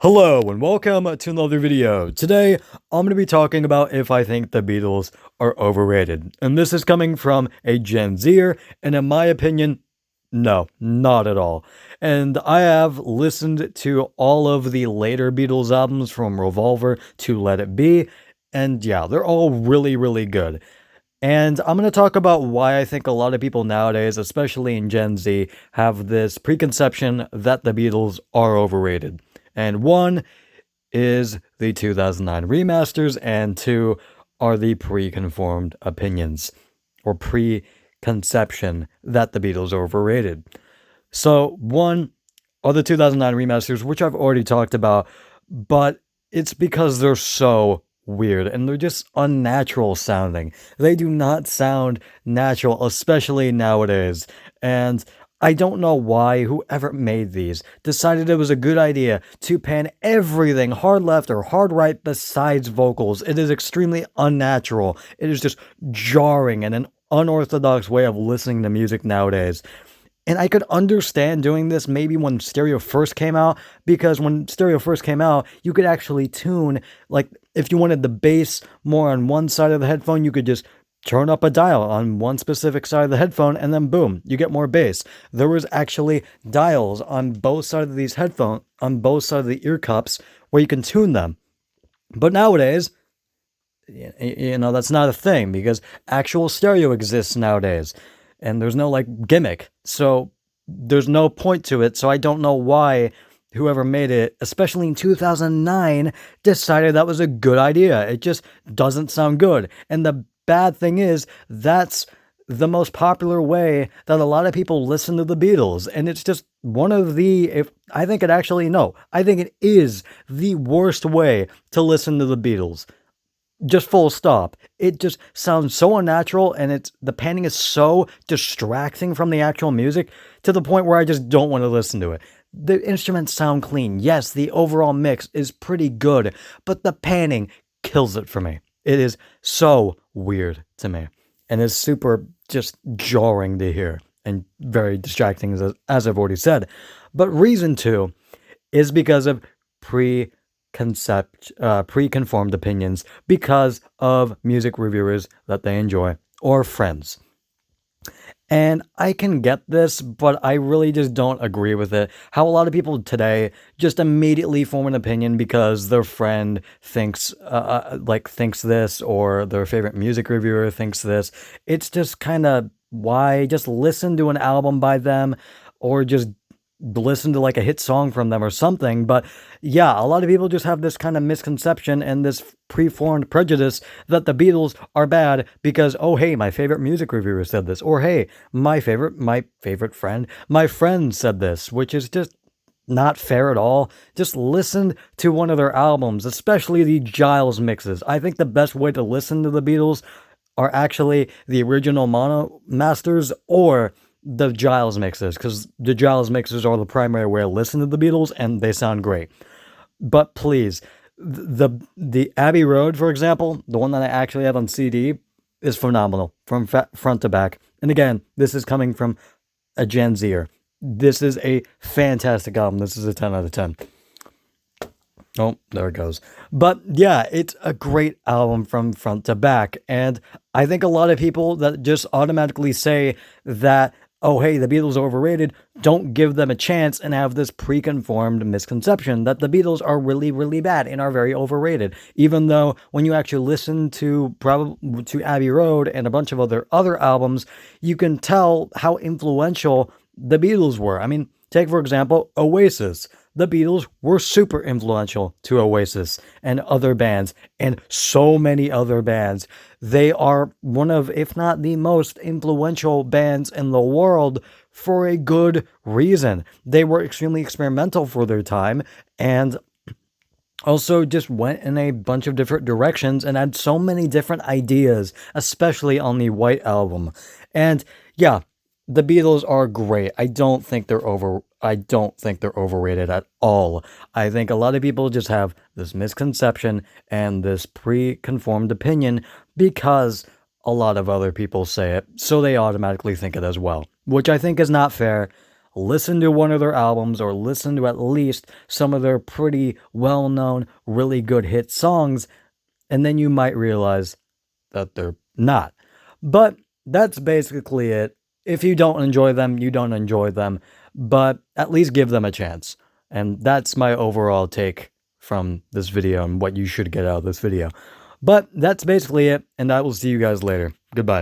Hello and welcome to another video. Today, I'm going to be talking about if I think the Beatles are overrated. And this is coming from a Gen Zer, and in my opinion, no, not at all. And I have listened to all of the later Beatles albums from Revolver to Let It Be, and yeah, they're all really, really good. And I'm going to talk about why I think a lot of people nowadays, especially in Gen Z, have this preconception that the Beatles are overrated. And one is the 2009 remasters, and two are the preconformed opinions or preconception that the Beatles are overrated. So, one are the 2009 remasters, which I've already talked about, but it's because they're so weird and they're just unnatural sounding. They do not sound natural, especially nowadays. And I don't know why whoever made these decided it was a good idea to pan everything hard left or hard right besides vocals. It is extremely unnatural. It is just jarring and an unorthodox way of listening to music nowadays. And I could understand doing this maybe when stereo first came out, because when stereo first came out, you could actually tune, like, if you wanted the bass more on one side of the headphone, you could just turn up a dial on one specific side of the headphone, and then boom, you get more bass. There was actually dials on both sides of these headphones, on both sides of the ear cups, where you can tune them. But nowadays, that's not a thing, because actual stereo exists nowadays and there's no like gimmick. So there's no point to it. So I don't know why whoever made it, especially in 2009, decided that was a good idea. It just doesn't sound good. And the bad thing is, that's the most popular way that a lot of people listen to the Beatles. And it's just one of I think it is the worst way to listen to the Beatles. Just full stop. It just sounds so unnatural, and the panning is so distracting from the actual music to the point where I just don't want to listen to it. The instruments sound clean. Yes, the overall mix is pretty good, but the panning kills it for me. It is so weird to me, and it's super just jarring to hear and very distracting, as I've already said. But reason two is because of preconformed opinions, because of music reviewers that they enjoy or friends. And I can get this, but I really just don't agree with it. How a lot of people today just immediately form an opinion because their friend thinks this, or their favorite music reviewer thinks this. It's just kind of, why just listen to an album by them, or just listen to like a hit song from them or something. But yeah, a lot of people just have this kind of misconception and this preformed prejudice that the Beatles are bad because, oh hey, my favorite music reviewer said this, or hey, my favorite friend, my friend said this, which is just not fair at all. Just listen to one of their albums, especially the Giles mixes. I think the best way to listen to the Beatles are actually the original mono masters or the Giles mixes, because the Giles mixes are the primary way to listen to the Beatles, and they sound great. But please, the Abbey Road, for example, the one that I actually have on CD, is phenomenal from front to back. And again, this is coming from a Gen Zer. This is a fantastic album. This is a 10 out of 10. Oh, there it goes. But yeah, it's a great album from front to back. And I think a lot of people that just automatically say that, oh hey, the Beatles are overrated, don't give them a chance and have this preconformed misconception that the Beatles are really, really bad and are very overrated. Even though when you actually listen to Abbey Road and a bunch of other albums, you can tell how influential the Beatles were. I mean, take for example, Oasis. The Beatles were super influential to Oasis and other bands and so many other bands. They are one of, if not the most influential bands in the world, for a good reason. They were extremely experimental for their time, and also just went in a bunch of different directions and had so many different ideas, especially on the White Album. And yeah, the Beatles are great. I don't think they're overrated at all. I think a lot of people just have this misconception and this preconformed opinion because a lot of other people say it, so they automatically think it as well, which I think is not fair. listen to one of their albums or listen to at least some of their pretty well-known, really good hit songs, and then you might realize that they're not. But that's basically it. If you don't enjoy them, you don't enjoy them, but at least give them a chance. And that's my overall take from this video and what you should get out of this video. But that's basically it, and I will see you guys later. Goodbye.